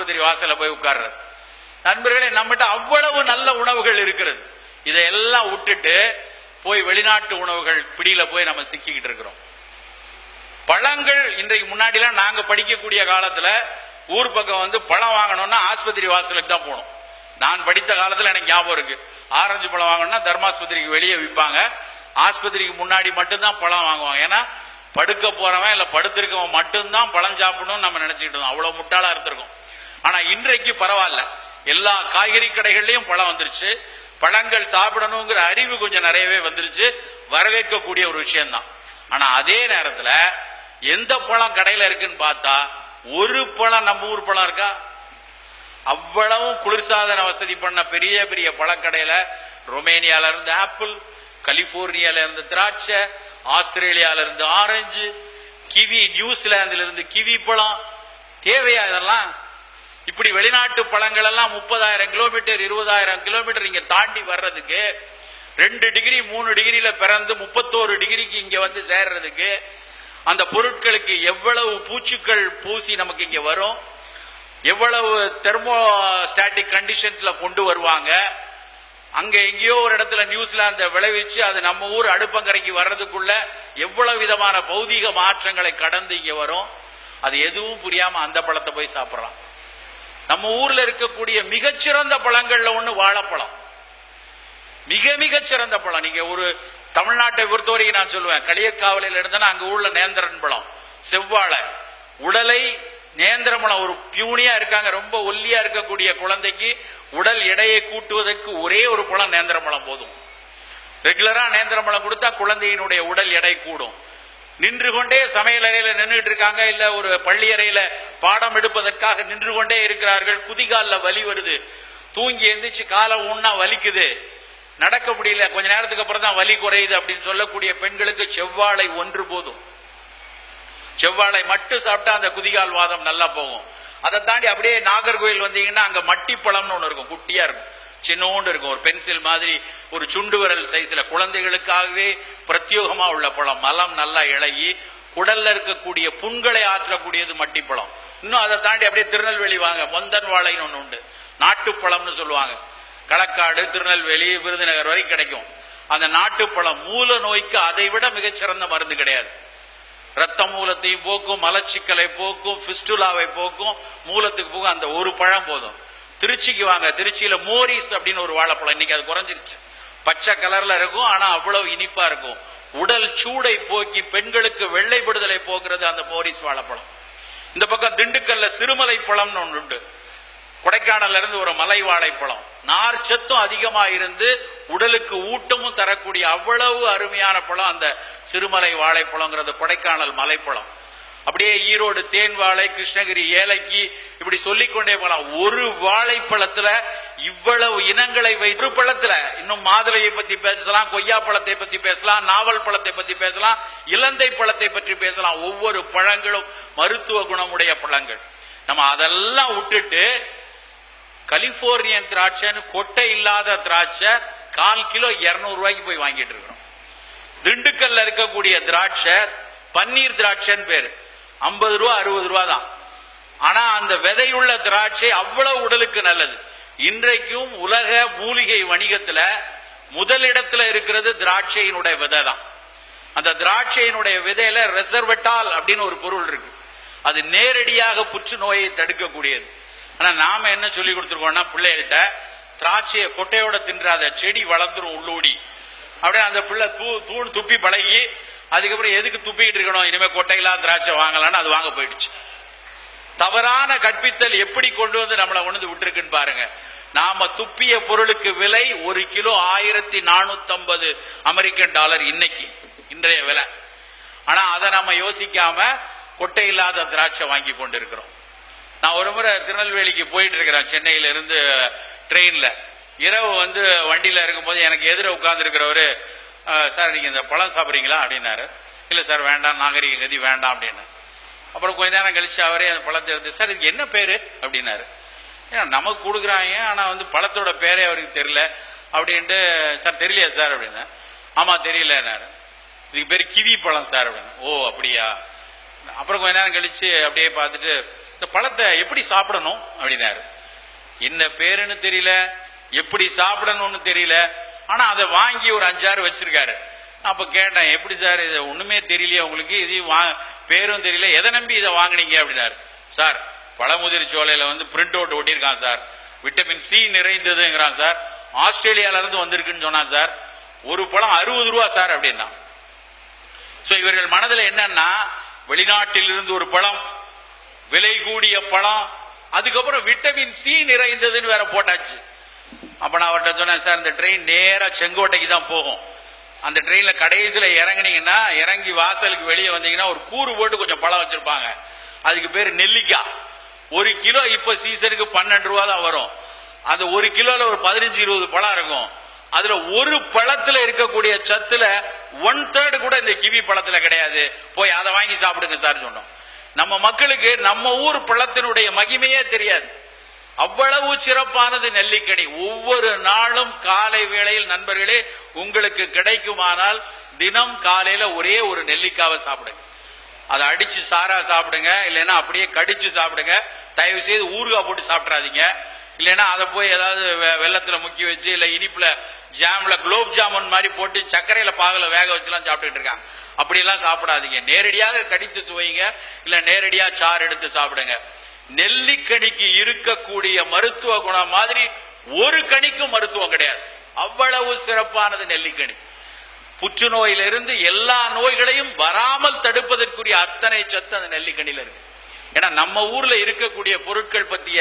ஆஸ்பத்திரி வாசல்ல போய் உட்கார்றது. நண்பர்களே, நம்மகிட்ட அவ்வளவு நல்ல உணவுகள் இருக்கிறது. இதையெல்லாம் விட்டுட்டு போய் வெளிநாட்டு உணவுகள் பிடியில போய் நம்ம சிக்கிக்கிட்டு இருக்கிறோம். பழங்கள் இன்றைக்கு முன்னாடிலாம் நாங்க படிக்கக்கூடிய காலத்துல ஊர் பக்கம் வந்து பழம் வாங்கணும்னா ஆஸ்பத்திரி வாசலுக்கு தான் போகணும். நான் படித்த காலத்துல எனக்கு ஞாபகம் இருக்கு. ஆரஞ்சு பழம் வாங்கணும்னா தர்மாஸ்பத்திரிக்கு வெளியே விற்பாங்க. ஆஸ்பத்திரிக்கு முன்னாடி மட்டும்தான் பழம் வாங்குவாங்க. ஏன்னா படுக்க போறவன் இல்ல படுத்திருக்கவன் மட்டும்தான் பழம் சாப்பிடணும்னு நம்ம நினைச்சுக்கிட்டு இருந்தோம். அவ்வளவு முட்டாளா இருந்திருக்கும். ஆனா இன்றைக்கு பரவாயில்ல, எல்லா காய்கறி கடைகள்லயும் பழம் வந்துருச்சு. பழங்கள் சாப்பிடணுங்கிற அறிவு கொஞ்சம் நிறையவே வந்துருச்சு. வரவேற்கக்கூடிய ஒரு விஷயம்தான். ஆனா அதே நேரத்துல எந்த பழம் கடையில இருக்குன்னு பார்த்தா ஒரு பழம் நம்ம ஊர் பழம் இருக்கா? அவ்வளவும் குளிர்சாதன வசதி பண்ண பெரிய பெரிய பழக்கடையில ரொமேனியால இருந்து ஆப்பிள், கலிபோர்னியால இருந்து திராட்சை, ஆஸ்திரேலியால இருந்து ஆரஞ்சு, கிவி, நியூசிலாந்துல இருந்து கிவி பழம். தேவையா இதெல்லாம்? இப்படி வெளிநாட்டு பழங்கள் எல்லாம் 30,000 கிலோமீட்டர் 20,000 கிலோமீட்டர் இங்க தாண்டி வர்றதுக்கு 2 டிகிரி 3 டிகிரியில பிறந்து 31 டிகிரிக்கு இங்க வந்து சேர்றதுக்கு அந்த பொருட்களுக்கு எவ்வளவு பூச்சிகள் பூசி நமக்கு இங்க வரும், எவ்வளவு தெர்மோஸ்டாட்டிக் கண்டிஷன்ஸ்ல கொண்டு வருவாங்க. அங்க எங்கேயோ ஒரு இடத்துல நியூசிலாந்து விளைவிச்சு அது நம்ம ஊர் அடுப்பங்கரைக்கு வர்றதுக்குள்ள எவ்வளவு விதமான பௌதீக மாற்றங்களை கடந்து இங்க வரும். அது எதுவும் புரியாம அந்த பழத்தை போய் சாப்பிடலாம். நம்ம ஊர்ல இருக்கக்கூடிய மிகச்சிறந்த பழங்கள்ல ஒண்ணு வாழைப்பழம். மிக மிக சிறந்த பழம். நீங்க ஒரு தமிழ்நாட்டை பொறுத்தவரைக்கும் நான் சொல்லுவேன், களியக்காவலையில் இருந்தனா அங்க ஊர்ல நேந்திரன் பழம், செவ்வாழை, உடலை நேந்திரமலம் ஒரு பியூனியா இருக்காங்க, ரொம்ப ஒல்லியா இருக்கக்கூடிய குழந்தைக்கு உடல் எடையை கூட்டுவதற்கு ஒரே ஒரு பழம் நேந்திரமலம் போதும். ரெகுலரா நேந்திரமலம் கொடுத்தா குழந்தையினுடைய உடல் எடை கூடும். நின்று கொண்டே சமையல் அறையில நின்றுட்டு இருக்காங்க, இல்ல ஒரு பள்ளி அறையில பாடம் எடுப்பதற்காக நின்று கொண்டே இருக்கிறார்கள். குதிகால வலி வருது, தூங்கி எந்திரிச்சு காலை ஊன்னா வலிக்குது, நடக்க முடியல, கொஞ்ச நேரத்துக்கு அப்புறம் தான் வலி குறையுது அப்படின்னு சொல்லக்கூடிய பெண்களுக்கு செவ்வாழை ஒன்று போதும். செவ்வாழை மட்டும் சாப்பிட்டா அந்த குதிகால் வாதம் நல்லா போகும். அதை தாண்டி அப்படியே நாகர்கோயில் வந்தீங்கன்னா அங்க மட்டி பழம்னு ஒண்ணு இருக்கும், குட்டியா இருக்கும், சின்னோண்டு இருக்கும், ஒரு பென்சில் மாதிரி, ஒரு சுண்டு விரல் சைஸ்ல, குழந்தைகளுக்காகவே பிரத்யோகமா உள்ள பழம். மலம் நல்லா இழகி குடல்ல இருக்கக்கூடிய புண்களை ஆற்றக்கூடியது மட்டி பழம். இன்னும் அதை தாண்டி அப்படியே திருநெல்வேலி வாங்க, மொந்தன் வாழைன்னு ஒண்ணு உண்டு, நாட்டுப்பழம்னு சொல்லுவாங்க. களக்காடு, திருநெல்வேலி, விருதுநகர் வரைக்கும் கிடைக்கும். அந்த நாட்டுப்பழம் மூல நோய்க்கு அதை விட மிகச்சிறந்த மருந்து கிடையாது. ரத்த மூலத்தையும் போக்கும், மலச்சிக்கலை போக்கும், பிஸ்டுலாவை போக்கும், மூலத்துக்கு போக்கும். அந்த ஒரு பழம் போதும். திருச்சிக்கு வாங்க, திருச்சியில மோரிஸ் அப்படின்னு ஒரு வாழைப்பழம், இன்னைக்கு அது குறைஞ்சிருச்சு, பச்சை கலர்ல இருக்கும், ஆனா அவ்வளவு இனிப்பா இருக்கும். உடல் சூடை போக்கி பெண்களுக்கு வெள்ளைப்படுதலை போக்குறது அந்த மோரிஸ் வாழைப்பழம். இந்த பக்கம் திண்டுக்கல்ல சிறுமலை பழம்னு ஒன்று உண்டு, கொடைக்கானல்ல இருந்து ஒரு மலை வாழைப்பழம், நார் சத்தும் அதிகமா இருந்து உடலுக்கு ஊட்டமும் தரக்கூடிய அவ்வளவு அருமையான பழம் அந்த சிறுமலை வாழைப்பழங்கிறது கொடைக்கானல் மலைப்பழம். அப்படியே ஈரோடு தேன் வாழை, கிருஷ்ணகிரி ஏலக்கி, இப்படி சொல்லிக்கொண்டே போகலாம். ஒரு வாழைப்பழத்துல இவ்வளவு இனங்களை வைத்து, பழத்துல இன்னும் மாதுளையை பத்தி பேசலாம், கொய்யா பழத்தை பத்தி பேசலாம், நாவல் பழத்தை பத்தி பேசலாம், இலந்தை பழத்தை பற்றி பேசலாம். ஒவ்வொரு பழங்களும் மருத்துவ குணமுடைய பழங்கள். நம்ம அதெல்லாம் விட்டுட்டு கலிபோர்னியன் திராட்சைன்னு கொட்டை இல்லாத திராட்சை 1/4 கிலோ 200 ரூபாய்க்கு போய் வாங்கிட்டு இருக்கிறோம். திண்டுக்கல்ல இருக்கக்கூடிய திராட்சை பன்னீர் திராட்சைன்னு பேரு, 50 ரூபா 60 ரூபா தான். ஆனா அந்த விதையுள்ள திராட்சை அவ்வளவு உடலுக்கு நல்லது. இன்றைக்கும் உலக மூலிகை வணிகத்துல முதலிடத்துல இருக்கிறது திராட்சையினுடைய விதை தான். அந்த திராட்சையினுடைய விதையில ரெசர்வட்டால் அப்படின்னு ஒரு பொருள் இருக்கு, அது நேரடியாக புற்றுநோயை தடுக்கக்கூடியது. ஆனா நாம என்ன சொல்லி கொடுத்துருக்கோம்னா பிள்ளைகள்கிட்ட, திராட்சையை கொட்டையோட தின்றாத, செடி வளர்ந்துரும் உள்ளூடி அப்படியே. அந்த பிள்ளை தூண் துப்பி பழகி அதுக்கப்புறம் எதுக்கு துப்பிக்கிட்டு இருக்கணும், இனிமே கொட்டையில்லா திராட்சை வாங்கலான்னு அது வாங்க போயிடுச்சு. தவறான கற்பித்தல் எப்படி கொண்டு வந்து நம்மளை கொண்டு விட்டுருக்குன்னு பாருங்க. நாம துப்பிய பொருளுக்கு விலை 1 கிலோ 1450 அமெரிக்கன் டாலர் இன்னைக்கு, இன்றைய விலை. ஆனா அதை நம்ம யோசிக்காம கொட்டை இல்லாத திராட்சை வாங்கி கொண்டு இருக்கிறோம். நான் ஒரு முறை திருநெல்வேலிக்கு போயிட்டு இருக்கிறேன், சென்னையில இருந்து ட்ரெயின்ல. இரவு வந்து வண்டியில இருக்கும்போது எனக்கு எதிர உட்கார்ந்து இருக்கிறவரு, சார் நீங்க இந்த பழம் சாப்பிட்றீங்களா அப்படின்னாரு. இல்ல சார் வேண்டாம், நாகரிக கதி வேண்டாம் அப்படின்னு. அப்புறம் கொஞ்ச நேரம் கழிச்சு அவரே அந்த பழத்தை எடுத்து, சார் இதுக்கு என்ன பேரு அப்படின்னாரு. ஏன்னா நமக்கு கொடுக்குறாங்க, ஆனா வந்து பழத்தோட பேரே அவருக்கு தெரியல அப்படின்ட்டு, சார் தெரியலையா சார் அப்படின்னு. ஆமா தெரியலன்னாரு. இதுக்கு பேரு கிவி பழம் சார் அப்படின்னு. ஓ அப்படியா. அப்புறம் கொஞ்ச நேரம் கழிச்சு அப்படியே பார்த்துட்டு, இந்த பழத்தை எப்படி சாப்பிடணும் அப்படின்னாரு. என்ன பேருன்னு தெரியல, எப்படி சாப்பிடணும்னு தெரியல, ஆனா அதை வாங்கி ஒரு 5-6 வச்சிருக்காரு. அப்ப கேட்டேன், எப்படி சார் இது ஒண்ணுமே தெரியலையே உங்களுக்கு, இது பேரும் தெரியல, எதை நம்பி இதை வாங்கினீங்க அப்படின்னாரு. சார் பழமுதிர் சோலையில பிரிண்ட் அவுட் ஒட்டியிருக்கான் சார், விட்டமின் சி நிறைந்ததுங்கிறான் சார், ஆஸ்திரேலியால இருந்து வந்திருக்குன்னு சொன்னான் சார், ஒரு பழம் 60 ரூபா சார் அப்படின்னா. சோ இவர்கள் மனதில் என்னன்னா, வெளிநாட்டில் இருந்து ஒரு பழம், விலை கூடிய பழம், அதுக்கப்புறம் விட்டமின் சி நிறைந்ததுன்னு வேற போட்டாச்சு. அப்ப நான் அவர்கிட்ட சொன்னேன், சார் இந்த ட்ரெயின் நேரா செங்கோட்டைக்கு தான் போகும், அந்த ட்ரெயின்ல கடைசியில இறங்குனீங்கன்னா, இறங்கி வாசலுக்கு வெளியே வந்தீங்கன்னா ஒரு கூறு போட்டு கொஞ்சம் பழம் வச்சிருப்பாங்க, அதுக்கு பேரு நெல்லிக்காய். 1 கிலோ இப்ப சீசனுக்கு 12 ரூபா தான் வரும். அந்த 1 கிலோல ஒரு 15-20 பழம் இருக்கும். அதுல ஒரு பழத்துல இருக்கக்கூடிய சத்துல 1/3 கூட இந்த கிவி பழத்துல கிடையாது. போய் அதை வாங்கி சாப்பிடுங்க சார் சொன்னோம். நம்ம மக்களுக்கு நம்ம ஊர் பழத்தினுடைய மகிமையே தெரியாது. அவ்வளவு சிறப்பானது நெல்லிக்கனி. ஒவ்வொரு நாளும் காலை வேளையில் நண்பர்களே உங்களுக்கு கிடைக்குமானால் தினம் காலையில ஒரே ஒரு நெல்லிக்காவை சாப்பிடுங்க. அதை அடிச்சு சாரா சாப்பிடுங்க, இல்லைன்னா அப்படியே கடிச்சு சாப்பிடுங்க. தயவு செய்து ஊறுகாய் போட்டு சாப்பிட்றாதீங்க. இல்லைன்னா அதை போய் ஏதாவது வெள்ளத்துல முக்கி வச்சு, இல்ல இனிப்புல ஜாம்ல குலோப் ஜாமுன் மாதிரி போட்டு சர்க்கரையில பாகல வேக வச்சுலாம் சாப்பிட்டுட்டு இருக்காங்க. அப்படியெல்லாம் சாப்பிடாதீங்க. நேரடியாக கடித்து சுவைங்க, இல்ல நேரடியா சாறு எடுத்து சாப்பிடுங்க. நெல்லிக்கனிக்கு இருக்கக்கூடிய மருத்துவ குணம் மாதிரி ஒரு கனிக்கும் மருத்துவம் கிடையாது. அவ்வளவு சிறப்பானது நெல்லிக்கனி. புற்றுநோயிலிருந்து எல்லா நோய்களையும் வராமல் தடுப்பதற்குரிய அத்தனை சத்து அந்த நெல்லிக்கனில இருக்கு. ஏன்னா நம்ம ஊர்ல இருக்கக்கூடிய பொருட்கள் பத்திய